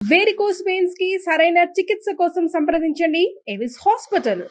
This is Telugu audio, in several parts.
వేరికోస్ వెయిన్స్ కి సరైన చికిత్స కోసం సంప్రదించండి ఎవిస్ హాస్పిటల్.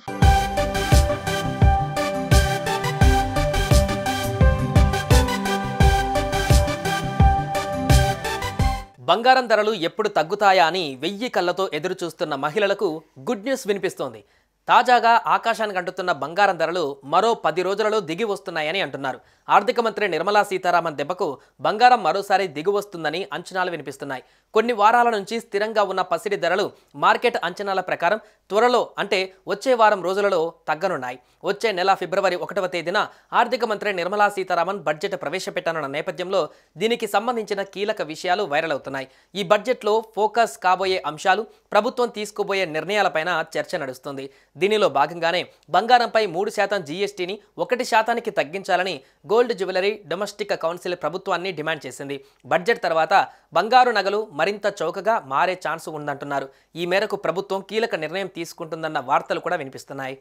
బంగారం ధరలు ఎప్పుడు తగ్గుతాయా అని 1000 కళ్ళతో ఎదురు చూస్తున్న మహిళలకు గుడ్ న్యూస్ వినిపిస్తోంది. తాజాగా ఆకాశానికి అంటుతున్న బంగారం ధరలు మరో 10 రోజులలో దిగి వస్తున్నాయని అంటున్నారు. ఆర్థిక మంత్రి నిర్మలా సీతారామన్ దెబ్బకు బంగారం మరోసారి దిగి వస్తుందని అంచనాలు వినిపిస్తున్నాయి. కొన్ని వారాల నుంచి స్థిరంగా ఉన్న పసిడి ధరలు మార్కెట్ అంచనాల ప్రకారం త్వరలో అంటే వచ్చే వారం రోజులలో తగ్గనున్నాయి. వచ్చే నెల ఫిబ్రవరి 1వ తేదీన ఆర్థిక మంత్రి నిర్మలా సీతారామన్ బడ్జెట్ ప్రవేశపెట్టనున్న నేపథ్యంలో దీనికి సంబంధించిన కీలక విషయాలు వైరల్ అవుతున్నాయి. ఈ బడ్జెట్లో ఫోకస్ కాబోయే అంశాలు, ప్రభుత్వం తీసుకోబోయే నిర్ణయాలపైన చర్చ నడుస్తుంది. దీనిలో భాగంగానే బంగారంపై 3% జీఎస్టీని 1%కి తగ్గించాలని గోల్డ్ జ్యువెలరీ డొమెస్టిక్ కౌన్సిల్ ప్రభుత్వాన్ని డిమాండ్ చేసింది. బడ్జెట్ తర్వాత బంగారు నగలు మరింత చౌకగా మారే ఛాన్స్ ఉందంటున్నారు. ఈ మేరకు ప్రభుత్వం కీలక నిర్ణయం తీసుకుంటుందన్న వార్తలు కూడా వినిపిస్తున్నాయి.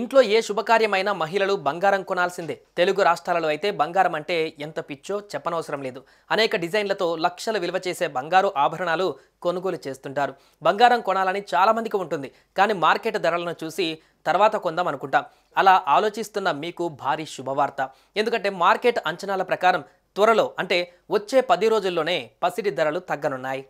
ఇంట్లో ఏ శుభకార్యమైనా మహిళలు బంగారం కొనాల్సిందే. తెలుగు రాష్ట్రాలలో అయితే బంగారం అంటే ఎంత పిచ్చో చెప్పనవసరం లేదు. అనేక డిజైన్లతో లక్షల విలువ చేసే బంగారు ఆభరణాలు కొనుగోలు చేస్తుంటారు. బంగారం కొనాలని చాలామందికి ఉంటుంది, కానీ మార్కెట్ ధరలను చూసి తర్వాత కొందాం అనుకుంటాం. అలా ఆలోచిస్తున్న మీకు భారీ శుభవార్త. ఎందుకంటే మార్కెట్ అంచనాల ప్రకారం త్వరలో అంటే వచ్చే 10 రోజుల్లోనే పసిడి ధరలు తగ్గనున్నాయి.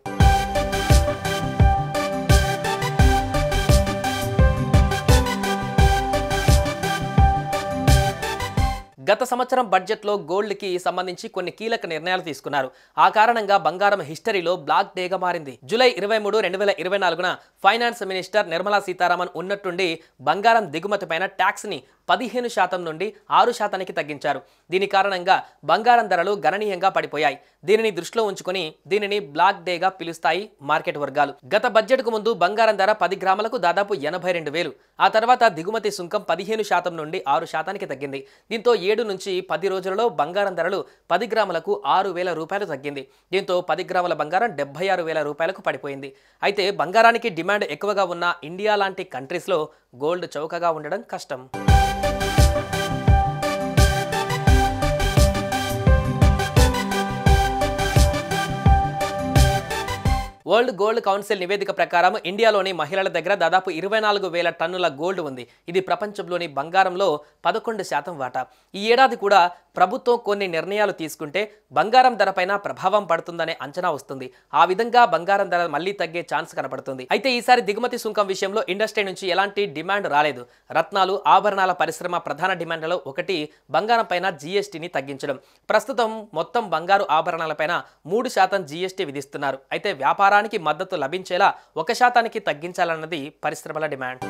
గత సంవత్సరం బడ్జెట్లో గోల్డ్కి సంబంధించి కొన్ని కీలక నిర్ణయాలు తీసుకున్నారు. ఆ కారణంగా బంగారం హిస్టరీలో బ్లాక్ డేగా మారింది. జూలై 23, 2024న ఫైనాన్స్ మినిస్టర్ నిర్మలా సీతారామన్ ఉన్నట్టుండి బంగారం దిగుమతిపైన ట్యాక్స్ని 15% నుండి 6%కి తగ్గించారు. దీని కారణంగా బంగారం ధరలు గణనీయంగా పడిపోయాయి. దీనిని దృష్టిలో ఉంచుకొని దీనిని బ్లాక్ డేగా పిలుస్తాయి మార్కెట్ వర్గాలు. గత బడ్జెట్కు ముందు బంగారం ధర 10 గ్రాములకు దాదాపు 82,000. ఆ తర్వాత దిగుమతి సుంకం 15% నుండి 6%కి తగ్గింది. దీంతో 7 నుంచి 10 రోజులలో బంగారం ధరలు 10 గ్రాములకు 6,000 రూపాయలు తగ్గింది. దీంతో 10 గ్రాముల బంగారం 76,000 రూపాయలకు పడిపోయింది. అయితే బంగారానికి డిమాండ్ ఎక్కువగా ఉన్న ఇండియా లాంటి కంట్రీస్లో గోల్డ్ చౌకగా ఉండడం కష్టం. వరల్డ్ గోల్డ్ కౌన్సిల్ నివేదిక ప్రకారం ఇండియాలోని మహిళల దగ్గర దాదాపు 24,000 టన్నుల గోల్డ్ ఉంది. ఇది ప్రపంచంలోని బంగారంలో 11% వాటా. ఈ ఏడాది కూడా ప్రభుత్వం కొన్ని నిర్ణయాలు తీసుకుంటే బంగారం ధరపైన ప్రభావం పడుతుందనే అంచనా వస్తుంది. ఆ విధంగా బంగారం ధర మళ్లీ తగ్గే ఛాన్స్ కనపడుతుంది. అయితే ఈసారి దిగుమతి సుంకం విషయంలో ఇండస్ట్రీ నుంచి ఎలాంటి డిమాండ్ రాలేదు. రత్నాలు, ఆభరణాల పరిశ్రమ ప్రధాన డిమాండ్లలో ఒకటి బంగారం పైన జీఎస్టీని తగ్గించడం. ప్రస్తుతం మొత్తం బంగారు ఆభరణాలపైన 3% జీఎస్టీ విధిస్తున్నారు. అయితే వ్యాపారానికి మద్దతు లభించేలా 1%కి తగ్గించాలన్నది పరిశ్రమల డిమాండ్.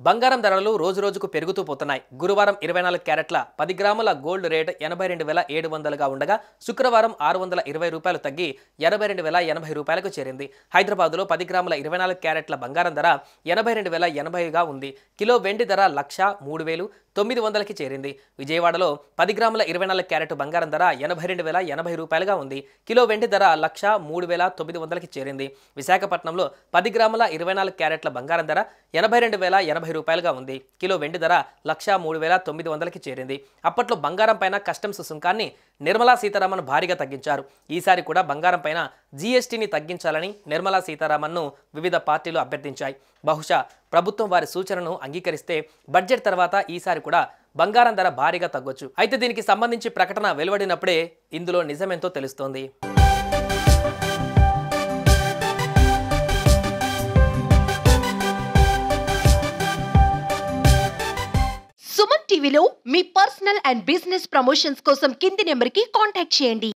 బంగారం ధరలు రోజురోజుకు పెరుగుతూ పోతున్నాయి. గురువారం 24 క్యారెట్ల 10 గ్రాముల గోల్డ్ రేట్ 82,700గా ఉండగా శుక్రవారం 620 రూపాయలు తగ్గి 82,080 రూపాయలకు చేరింది. హైదరాబాద్లో 10 గ్రాముల 24 క్యారెట్ల బంగారం ధర 82,080గా ఉంది. కిలో వెండి ధర 1,03,900కి చేరింది. విజయవాడలో 10 గ్రాముల 24 క్యారెట్ బంగారం ధర 82,080 రూపాయలుగా ఉంది. కిలో వెండి ధర 1,03,900కి చేరింది. విశాఖపట్నంలో 10 గ్రాముల 24 క్యారెట్ల బంగారం ధర 82,080 రూపాయలుగా ఉంది. కిలో వెండి ధర 1,03,900కి చేరింది. అప్పట్లో బంగారం పైన కస్టమ్స్ సుంకాన్ని నిర్మలా సీతారామన్ భారీగా తగ్గించారు. ఈసారి కూడా బంగారం పైన జీఎస్టీని తగ్గించాలని నిర్మలా సీతారామన్ను వివిధ పార్టీలు అభ్యర్థించాయి. బహుశా ప్రభుత్వం వారి సూచనను అంగీకరిస్తే బడ్జెట్ తర్వాత ఈసారి కూడా బంగారం ధర భారీగా తగ్గొచ్చు. అయితే దీనికి సంబంధించి ప్రకటన వెలువడినప్పుడే ఇందులో నిజమేంతో తెలుస్తోంది. సుమన్ టీవీలో మీ పర్సనల్ అండ్ బిజినెస్ ప్రమోషన్స్ కోసం కింది నెంబర్కి కాంటాక్ట్ చేయండి.